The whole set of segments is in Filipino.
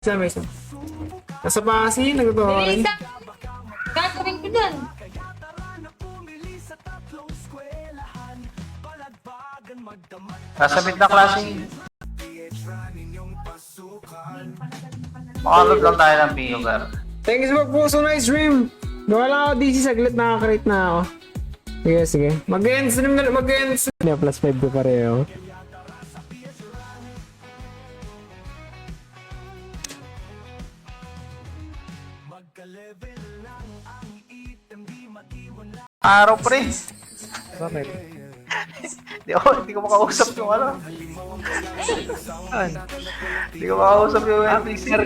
Isa. Nasa Pasig, nagtotoo rin. Bilisa! Gagawin ko dun. Nasa mid na klaseng. Makalog lang tayo ng Pio, Gar. Thank you so much po. So nice stream. Gawa lang ako DC saglit, nakaka-rate na ako. Sige. Mag-end stream na, mag-end stream. Yeah, plus 5 ko pareho. Araw, pre. Bakit? Hindi ko makausap yung ano. Hindi ko makausap yung NPC.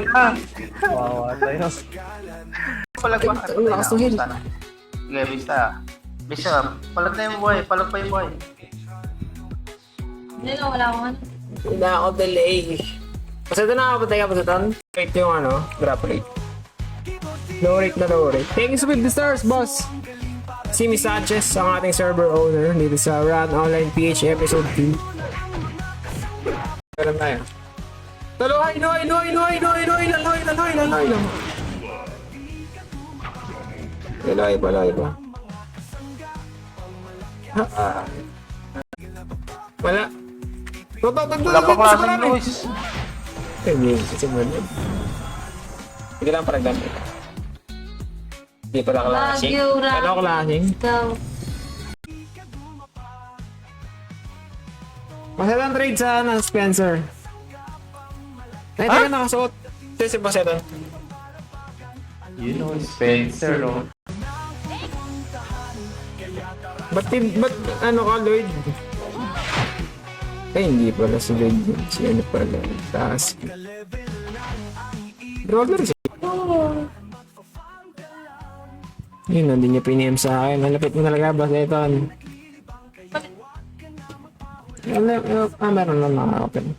Wawa tayo. Palag ba? Ang lakas ng heal. Sige, bista. Bista, palag na yung buhay. Palag pa yung buhay. Hindi na, wala akong ano. Hindi ako delay. Kasi ito nakapatay ka pa sa tan. Rate yung ano, drop rate. Low rate na low rate. Thank you so much the stars, boss. Si Miss Sanchez, ang ating server owner dito sa Run Online PH episode 2. Alam tayo. Taloy lang. Laloy pa. Wala. Wala pa klaseng Luis. Hindi, kasi mo yun. Hindi lang parang gamit. Hindi pala klaseng. Magyura. Ano klaseng? Ikaw. Pasetan trade sa Spencer. Ay, tayo nakasuot. Ito si Pasetan. You know, Spencer, no? Ba't ano ka, Lloyd? Ay, hindi pala si Lloyd. Si ano pala. Taas. Brawler siya. Yun, hindi niya piniem sa akin. Malapit mo talaga, Pasetan. Meron lang naka-open.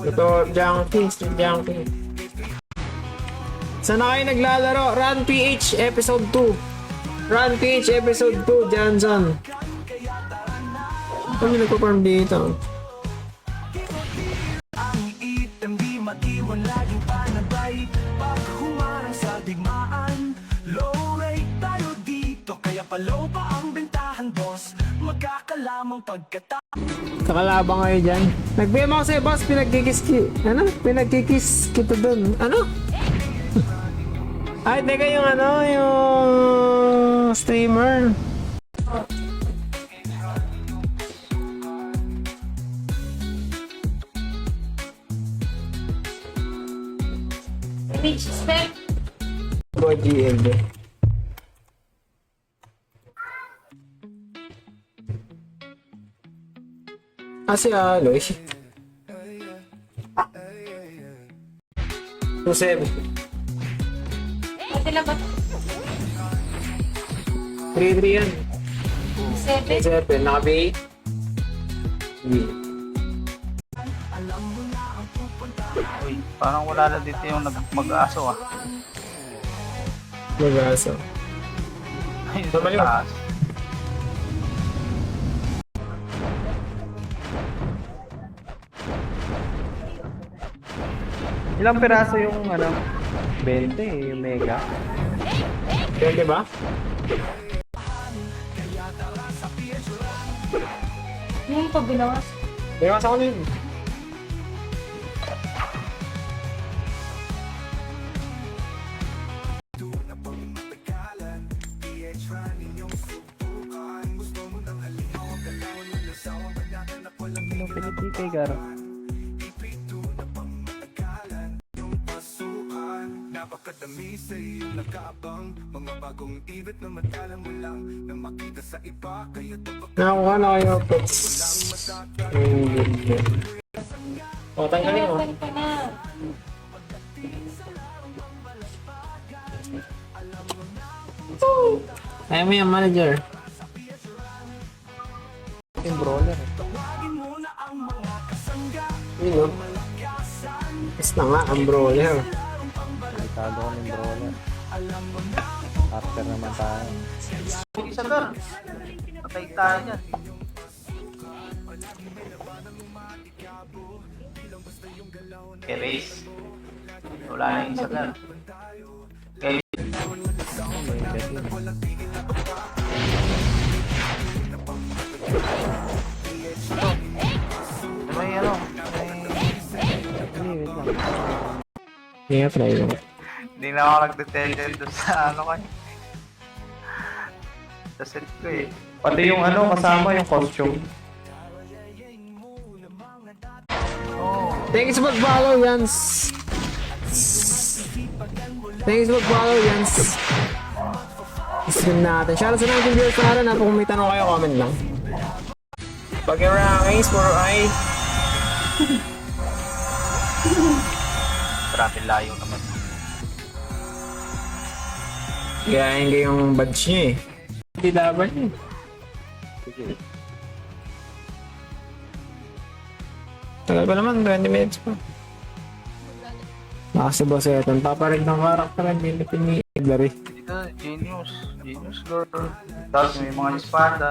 Ito, Junkie. Saan na kayo naglalaro? Run PH Episode 2. Run PH Episode 2, Johnson. Kami nagpa-farm dito. Kakalabang kayo dyan. Nag-BM ako sa'yo, boss. Pinagkikis kita dun. Ano? Ay, teka yung yung streamer. Which spec? Boy GLD. Si Aloy. 2-7. Pati lang ba? 3-3 yan. 7? 7. Naka-B8. Uy, parang wala na dito yung mag-aso, ah. Mag-aso. Ayun, Normally, taas. Ilang piraso yung, 20 yung mega. Pwede ba? Yung pabinawas. Binawas ako nun. Ilang piniti kay Garo. Napakadami sa iyong nakaabang mga bagong ibit na matala mo lang na makita sa iba kaya Nakakuha na kayo pets. O, tanggalin mo. Pwede pa na. Ayaw mo yung manager. Yung brawler. Yun o. Tapos na nga, ang brawler. Nagtago ko ng brawler. After naman tayo. Isa gar. Patay tayo dyan. Okay, race. Wala na yung isa gar. Okay, may ano? Hindi, wait lang. Yeah, try lang. Hindi na ako nag-detention doon sa ano kayo. Sa set ko eh. Pati yung ano, kasama yung costume. Thank you sa pag-follow, Yans. Thank you sa pag-follow, Yans. Stream natin. Shoutout sa natin viewers na rin. Kung may tanong kayo, comment lang. Pag yung rankings, puro ay... Grabe layo naman. Gayahin ko yung badge niya eh. Hindi laban niya. Sige. Tagal pa naman, 20 minutes pa. Nakasi boss eto. Paparig ng karakter, hindi na pinigari. Dito, genius. Genius lord. Tapos may mga espada.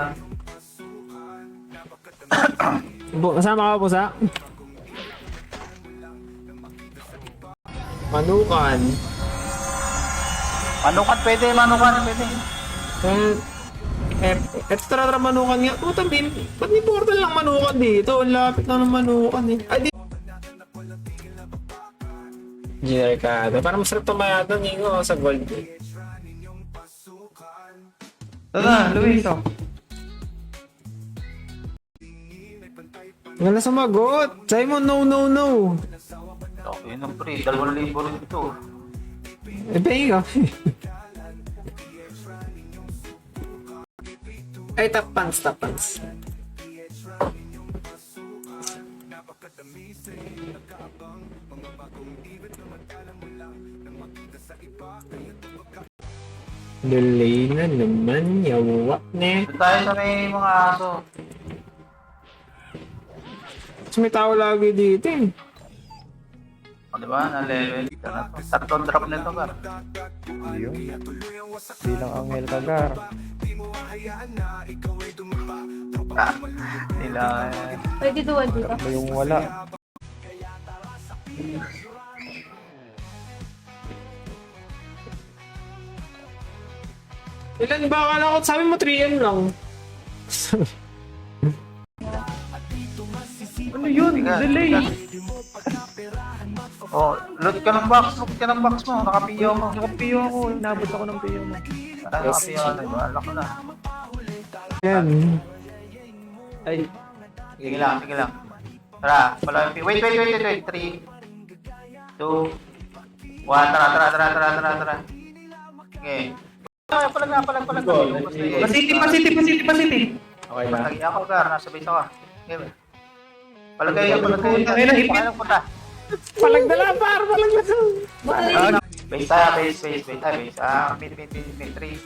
Kasama ka po sa? Manukan. Manukan pwede, manukan pwede. Eto tara manukan nga. Puta bin, ba't may portal lang manukan dito? Ang lapit lang ng manukan eh. Ay di... Giner ka. Parang masarap tumaya doon Ingo sa gold. Tara, Luis, oh. Wala sumagot. Simon, no, no, no. Okay, yun ang pre. 2,000 rin ito. Eh, pahing ka. Ay, top pants. Delay na naman, yawa na. Doon tayo sa may mga aso. Mas may tao lagi dito eh. O diba, na level. Tatlong drop nito ka. Yun. Bilang Angel Kagar. Nila. Pwede duwan dito. Tatlo yung wala. Ilan ba? Akala ko sabi mo 3M lang. Ano yun? Delay! Oh, loot ka ng box. Loot ka ng box mo. Nakapiyo mo. Nakapiyo ako. Inabot ako ng piyo mo. Nakapiyo ka na. Wala ko na. Yan. Ay, Sige lang, sige lang. Tara, wala yung wait. 3, 2, 1. Tara. Okay. Palag. pasiti! Okay na. Lagi ako, Gar. Nasa base ako. Okay. Palagay. Pakilang punta. Palagdala par, palagdala. Base tayo, base. Base. Mid. 3,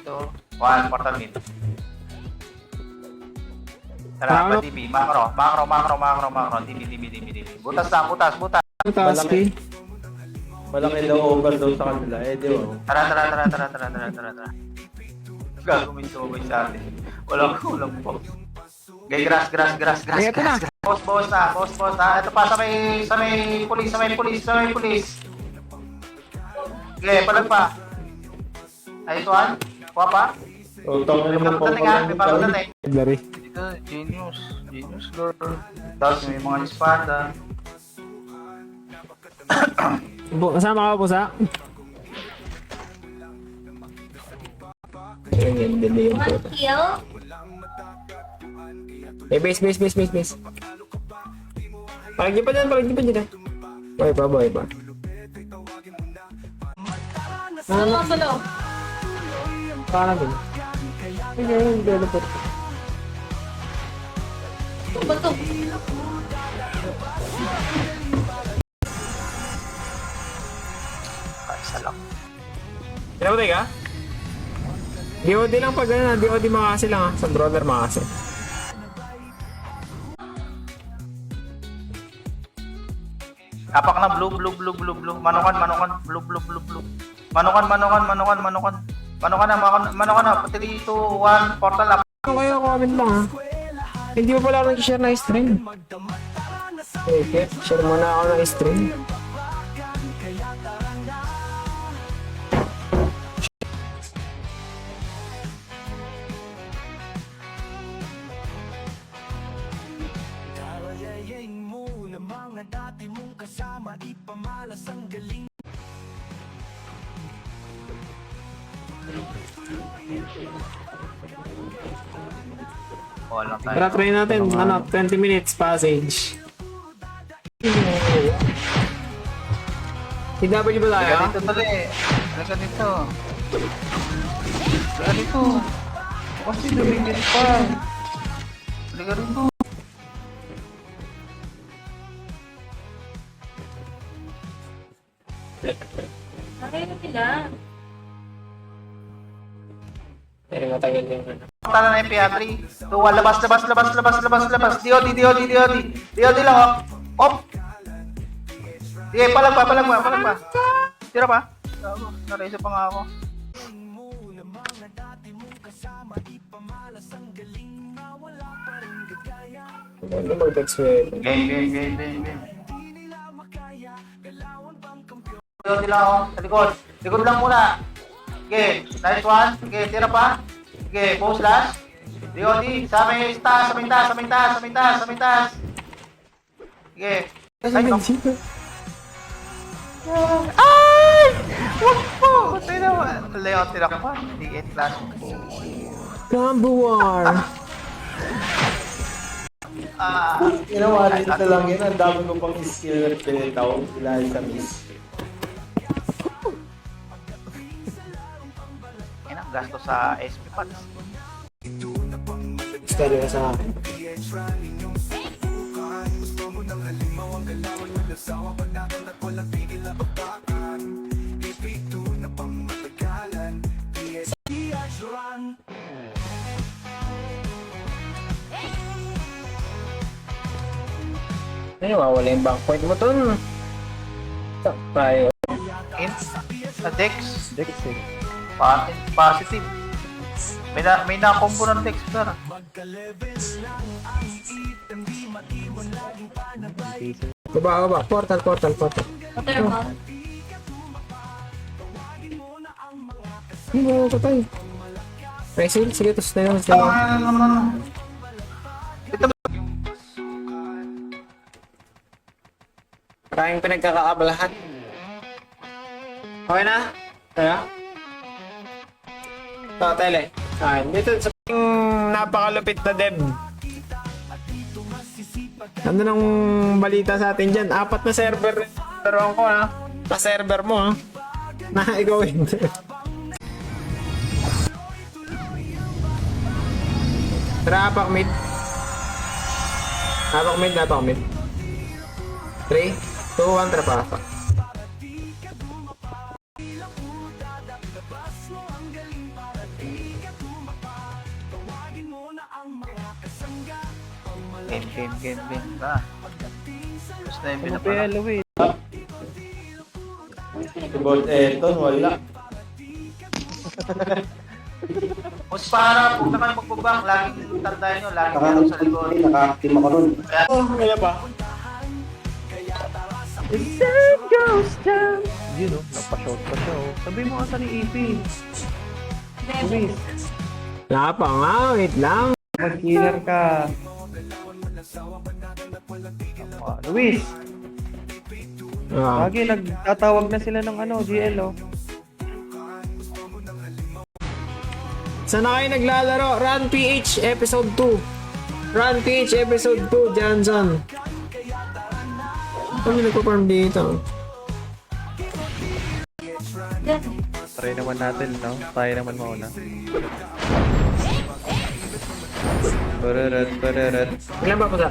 2, 1. Portal mid. Tara, pa DB. Macro. DB. Butas. Taski. malaki daw overdose sa kanila. Eh, di ba? Tara. Gagawin sa atin. Walang po. Okay, grass. Ito na. Boss na. Ito pa sa may pulis. Okay, palag pa. Ay, ito an. Kuha pa. May bago dating. Blurry. Dito, Genius lord. Tapos may mga espada. Kasama ka po sa? Yan, delay yung One photo. kill. Eh, base. Palagyan pa dyan. Boy pa. Tulo. Parang din. Yung developer. Bato. Isa lang. Pinamatay ka? DOD lang pag gano'n, DOD makasi lang ha. Sa brother makasi. Kapak na blue. Manukan, blue. Manukan. Mano ka na, mano ka na. 3, 2, 1, portal up. Ano kayo, comment lang ha. Hindi mo pala ako nag-share na stream. Okay, share muna ako ng stream. Kalayayin mo na mga dati mong kasama, ipamalas ang galing. Walang tayo. Tara, try natin. Ano, 20 minutes passage. TW ba tayo? Halika dito tali. Halika dito. Halika dito. Kasi lumingin pa. Halika dito. Nakaya sila. Pero matagal yung ano. Tala na yung PA3. 2, 1, labas. DOD lang, oh. Op! Sige, palag pa. Tira pa. Naresa pa nga ako. Ano mag-expect? Game. DOD lang ako. Sa likod. Likod lang muna. Sige, nice one. Sige, tira pa. Sige, post last. DOD, sa may taas. Sige. Ay, no. Ay! Wag po! Patay naman. Leon, tira ka pa. D8 class. Combo War! Ginawa rin ito lang yun. Ang dami ko pang skill na pinitaw. Dahil sa miss. Yan ang gasto sa SP Pats. Study na sa akin. Ay, wawala yung bank point mo dun. Tayo. Int, sa Dex, Dex eh. positive. May na-combo ng Dex, sir. Baba. Portal. Watermark. Hindi mo patay. Resil, sige, tapos na yun. Maraming pinagkakaabalahan. Okay na? Kaya? Ito, tele. Ayan, dito sa napakalupit na dev. Ano nang balita sa atin dyan? 4 na server. Pero ko ha. Pa-server mo ha. Na ikaw hindi. Tara, apak mid. 3, 2, 1, tara pa. Game. Ba? Tapos na yung Ano pinapala. PLO eh. Si Boss Eton, wala. Mas para kung na kayo magbabang, laging tandaan nyo, laging meron sa likod. Naka-active ako nun. Kaya pa. The sun goes down. Yun o, napashort pa siya o. Sabi mo asa ni EP. Luis, Wala pa nga, wait lang. mag-healer ka. Luis, Ah. lagi nagtatawag na sila ng ano, GL o. Saan na kayo naglalaro? Run PH Episode 2. Run PH Episode 2, Jansan. Kami nagpa-farm dito. Yan. Try naman natin, no? Tayo naman mauna. Pararat. Ilan ba po sa?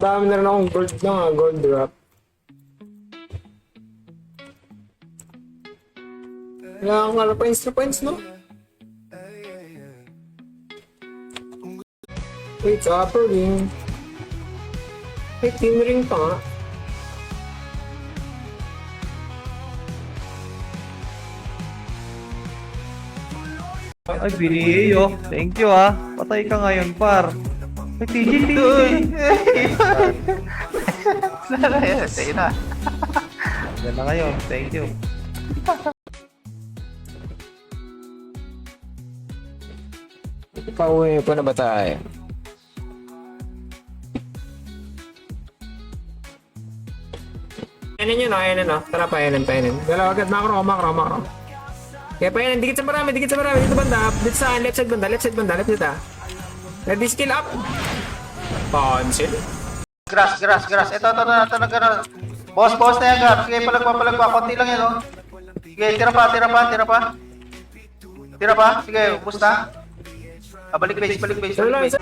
Dami na rin akong gold na gold drop. Kailangan nga pa extra points, no? Wait, sa upper ring. Wait, team ring pa nga. Ay, BDA oh. Thank you ah. Patay ka ngayon, par. Ay, TGT. Sige na. Yan na kayo. Thank you. Pauwi pa na ba tayo? Ayan yun, ayan no. Tara, payanan. Dalawa agad, makro. Kaya payanan, dikit sa marami. Dito banda, dito sa left side banda, left dito. Ready, skill up. Cancel. Grass. Ito, nagano. Boss na yan, Gab. Sige, palagpa. Konti lang yan, oh. Sige, tira pa. Sige, ubus na. Balik base. Isa lang, isa.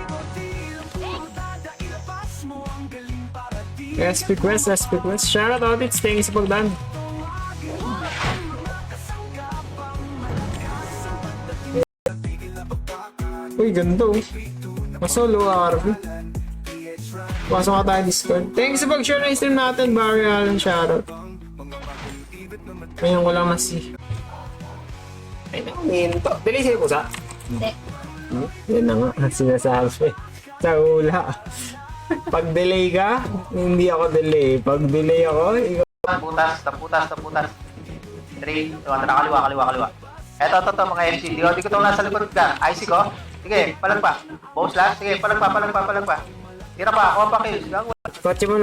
Last request. Shoutout audits, thank you sa pagdaan. Uy, ganda oh. Masolo RV. Pasok ka tayo Discord. Thank you sa pag-share na stream natin, Barry Allen, shoutout. Ngayon ko lang nasi. Ay, nakuminto. Delay sa'yo pusa? Hindi. Yan na nga, sinasabi. Sa hula. Pag delay ka, hindi ako delay. Pag delay ako, ikaw. Taputas. 3, 2, kaliwa. Eto, mga MC. Di ko itong nasa likod ka. IC ko. Sige, palagpa. Boss last. Sige, palagpa. Tira pa, ako pa kills. Kotse mo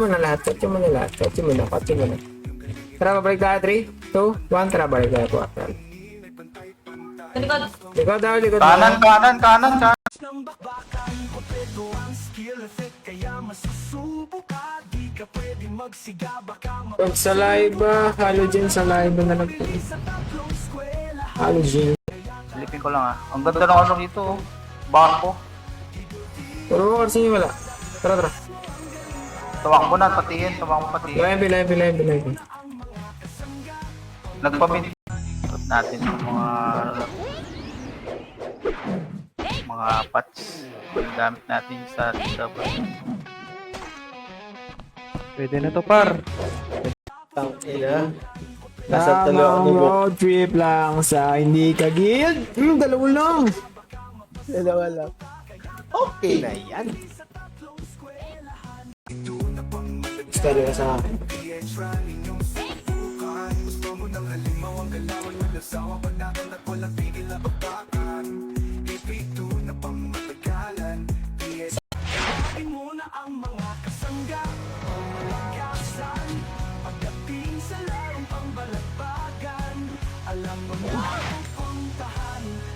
na lahat. Tara, babalik tayo. 3, 2, 1. Tara, balik tayo po. Likod. Kanan. Pag sa live ba, halogen sa live na lang. Halogen. Silipin ko lang ah. Ang ganda ng ano dito. Oh. Bako. Puro mo kasi wala. Tara. Tawag mo na, patingin. Live. Nagpamit natin ng mga patch. Gamit natin sa Pwede na to, par. Tangina. Nasa road trip lang sa hindi kagid. Dalawa lang. Okay na yan. Gusto na sa akin.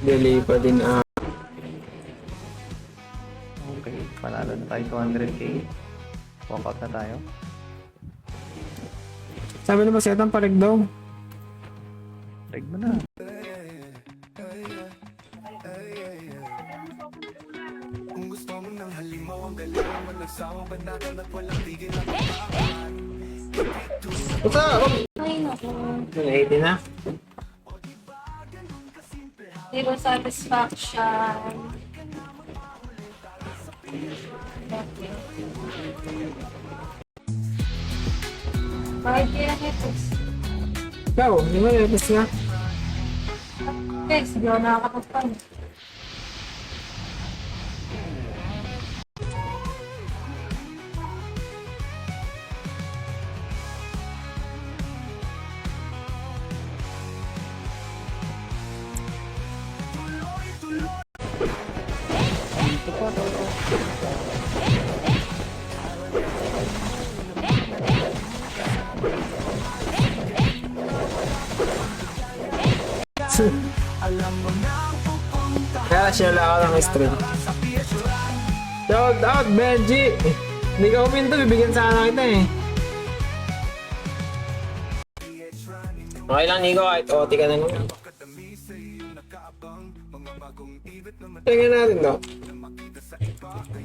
Delay pa din Okay, panalo na tayo 200k. Walkout na tayo. Sabi na ba siya itang palig daw? Tag mo na. Puta! Ay, naku. 180 na. Zero satisfaction. Okay. Bakit kaya nito? Ikaw, di ba lepis nga? Guys, hindi ako nakakapagpan. Kaya siya lang ako ng stream. Shout out, Benji! Hindi ka uminto, bibigyan sana kita eh. Okay lang, Nico, kahit OT ka na naman. Tingnan natin daw.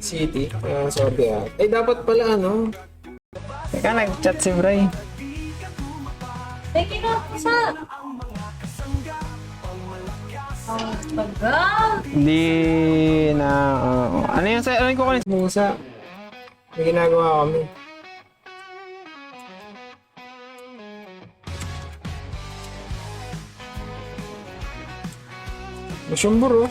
City. Sorry ah. Eh, dapat pala ano. Teka, nag-chat si Bray. Thank you na, isa! Ang tagal. Hindi na... ano yung sa... Ano yung kukunin? Musa. May ginagawa kami. Masyumburo.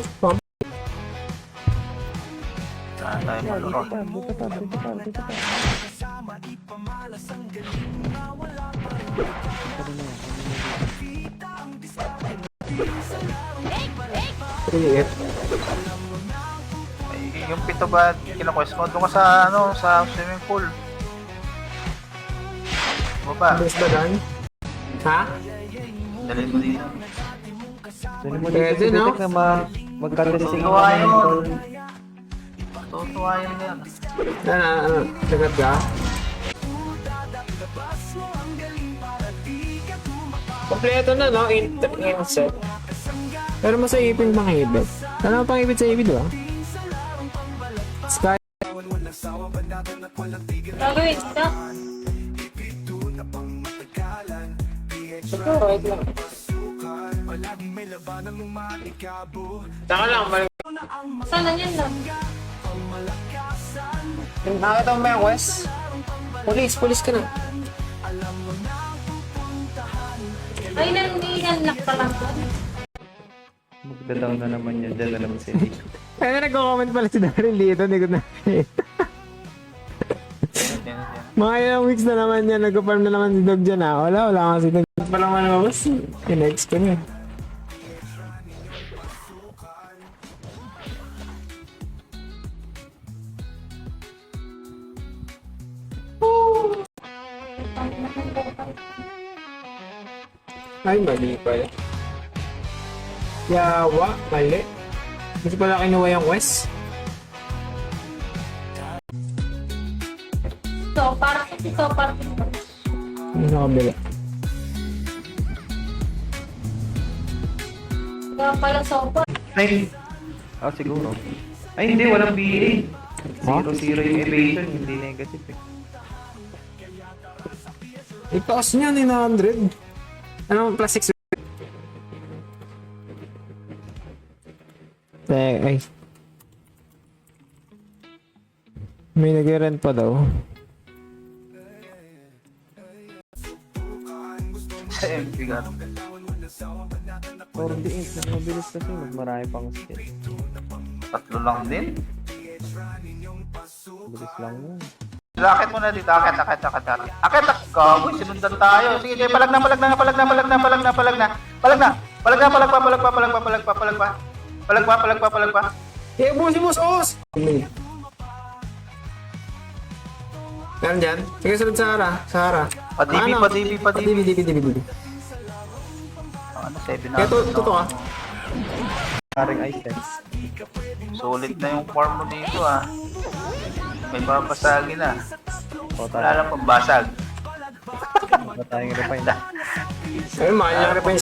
Saan tayo maluro? Liit. Ay, yung pito ba kinukwest mo? Doon ka sa, ano, sa swimming pool. Baba, Bilis ba doon? Ha? dalhin mo dito. Dali mo Pwede, dito, no? Pitik, na magka-testing Tutuwa naman. yun. Tutuwa yun yan. Ano? Sagat ka? Kompleto na, no? Inset. Pero masaipin pang ibig. Ano pang ibig sa ibig, di ba? Sky. Gagawin ito. Ito, wait lang. Taka lang, Saan na yan lang? nakita mo ba yung Wes? Police ka na. Ay, nandiyan pa lang doon. Magda-down na naman yan. Diyan na naman si Nick. Kaya nagko-comment pala si Daryl dito, hindi ko na. Mga ilang weeks na naman yan, nag-farm na naman si Dog dyan ha. Wala nga si Dog. Palang man naman, kinex ko na. Ay, mali pala. Yawa, mali. Gusto pala kinuha yung quest. So, parang ito, parang ito. Ano sa kabila? Kaya pala sopa. Ay! Siguro. Ay, hindi. Walang BA. 0-0 yung evasion. Hindi negative eh. Itaas niya ni 900. Ano, plus 6? Ay. May nag-rent pa daw. Sa MP ka. 48. Mas mabilis kasi. Mas marami pang skill. Tatlo lang din. Mabilis lang yun. Akit mo na dito, akit. Akit, kagoy, sinundan tayo. Sige, palag na. Palag pa. Eh, busi mo, os! Meron dyan? Sige, sunod sa Hara. Sa Hara. Padibi. Padibi. Ano, 7 na. Kaya tuto ka. Paring ice test. Solid na yung farm mo dito ah. May babasagin na. Wala lang pambasag. Wala tayong refine. Ayun, mahal niya rin pa yung...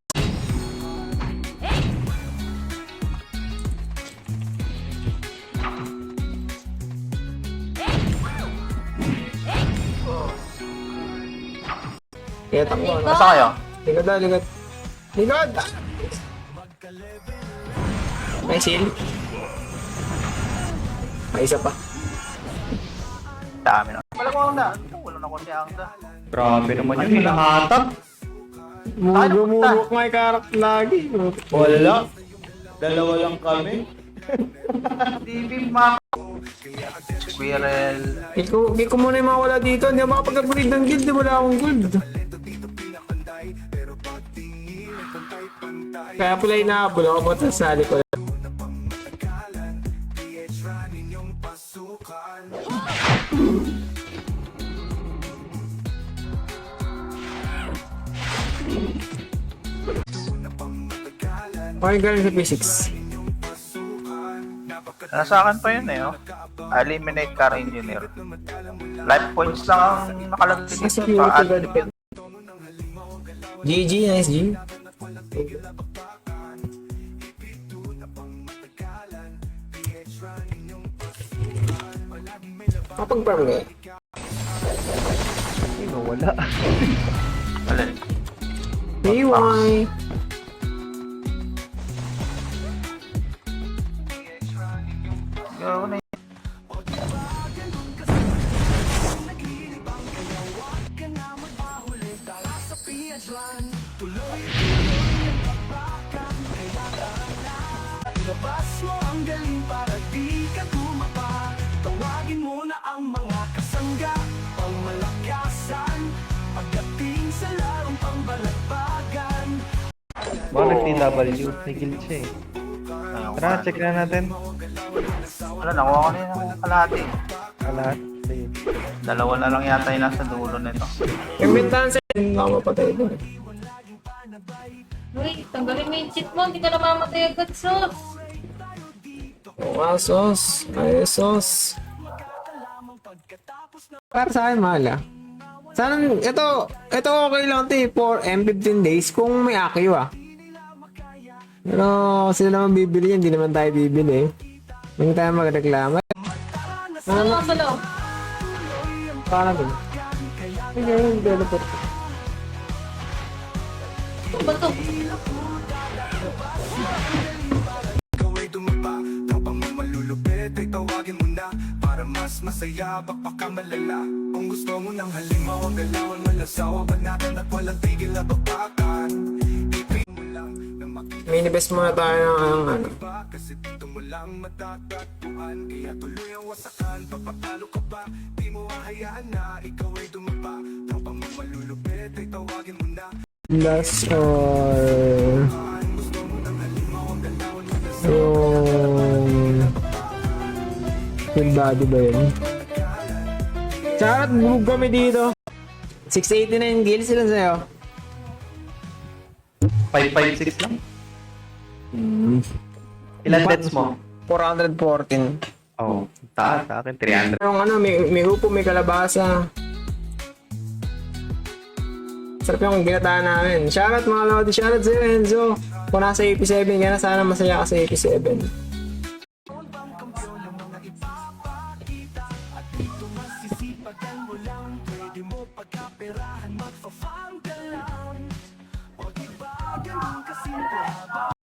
Kaya takbo. Basta kayo? Ligad. May shield. May isa pa. Dami na. Malamang na. Wala na kundi ang da. Grabe naman yun. Hinahatak. Mumulok may karak lagi. Wala. Dalawa lang kami. DB ma. Squirrel. Hindi ko muna yung mawala dito. Hindi ako makapag-upgrade ng guild. Wala akong gold. Kaya pala inaabol ako mo sa sali ko. Okay, galing sa physics. Nasa akin pa yun eh. Oh. Eliminate car engineer. Life points lang ang nakalagay Mas dito. security guard. GG, nice G. Kapag-farm ka. Sino? Wala. Alin? PY. Ako na yun. Labas mo ang galing para di ka tumapa. Tawagin mo na ang mga kasangga, pangmalakasan, pagdating sa larong pambalagbagan. Baka nag-TW. May guild siya eh. Tara, check na natin. Wala, nakuha ko na yung kalahati. Lahat. Sige. Dalawa na lang yata yung nasa dulo nito. Yung bintahan sa'yo, hindi ako mapatay doon. Uy, tanggalin mo yung cheat mo. Hindi ka na mamatay agad, sus. Oo, sos. Ay, sos. Para sa akin, mahal ah. Sana, ito okay lang ito for M15 days kung may AQ ah. Pero sila naman bibili yan, hindi naman tayo bibili. Hindi tayo magreklama. Ano sa loob? Para din. Ay, ganyan, developer. Ano ba ito? Ikaw ay dumapa, tapang mo malulupit ay tawagin mo na. Para mas masaya, baka malala. Kung gusto mo ng halimaw, ang galawan malasawa ba natin at walang tigil na babakan. Ipin mo lang na Minibest muna tayo ng ano. makikita kasi dito mo lang matatagpuan. Kaya tuloy ang wasakan, papatalo ka ba? Di mo hahayaan na ikaw ay dumapa, tapang mo malulupit ay tawagin mo na. Last or... Yung... Full body ba yun? Charot, bug kami dito. 689 kills sila sa'yo. 556 lang. Ilan deaths mo? 414. Oh, taas sa akin. 300. Yung ano, may upo, may kalabasa. Sarap yung ginataan namin. Shoutout mga Lodi, shoutout sa'yo Enzo. Kung nasa AP7 ka na, sana masaya ka sa AP7.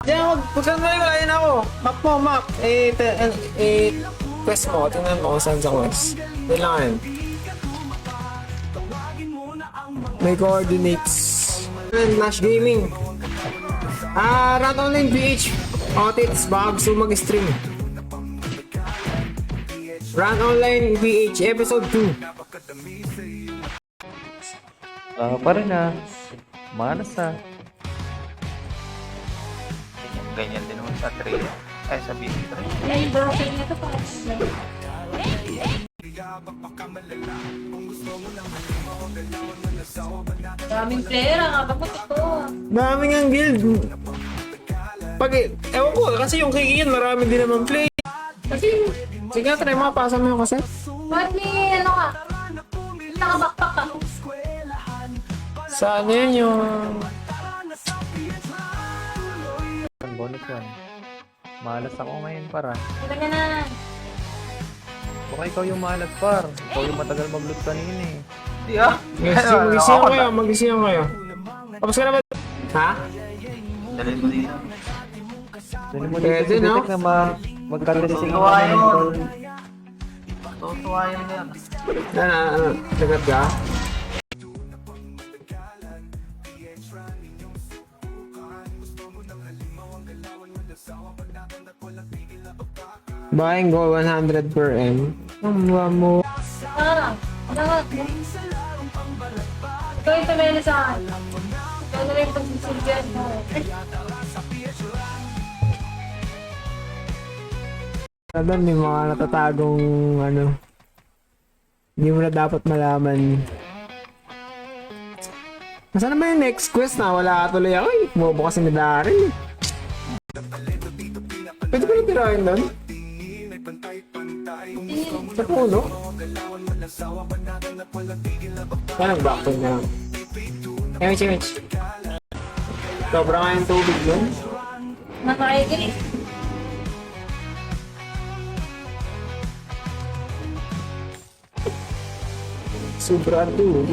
Diyan, pagkat mo yung layan ako. Map mo, map. Quest mo. Tingnan mo kung saan sa quest. Kailangan. May coordinates. Nash Gaming. Rat Online PH. Otits, baka gusto mag-stream. Rat Online PH, episode 2. Pa rin na. Manas na. Ganyan din naman sa 3. Ay, sa BB3. Ay, broken na ito pa. Daming player ang abot ito. Daming ang guild. Ewan ko, kasi yung kikiin, marami din naman play. Kasi, sige nga, try mo, pasa mo yung kaset. Ba't may ano ka? Nakabakpak ka. Saan yun yung... Ang bonus one. Malas ako ngayon para. Ito ka na. Baka ikaw yung malas par. Ikaw yung matagal mag-loot kanina eh. Di ah. Magising kayo, magising kayo. Tapos ka na ba? Ha? Dalhin mo dito. Dali mo Pwede, dito no? na magkakalising ako Tutuwain ng mo. call. Tutuwain mo yan. Sagat ka? Buying gold 100 per M. Ang mura mo. Ah, ano? Ikaw yung tumela sa akin. Ikaw na lang yung pagsisilbihan mo. Doon may mga natatagong ano. Hindi mo na dapat malaman. Nasaan naman yung next quest na? Wala ka tuloy ako eh. Bumabu kasi ni Daryl eh. Pwede ko na tirahin doon? Sa puno? Parang backpack na lang. Mitch. Sobra nga yung tubig doon. Nakaigil. Sobra ang tubig.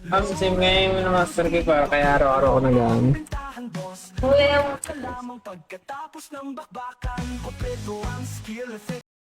Ang same ngayon yung master key para kaya araw-araw ko nagamit. Kuya yung Lamang pagkatapos ng bakbakan, kompleto ang skill at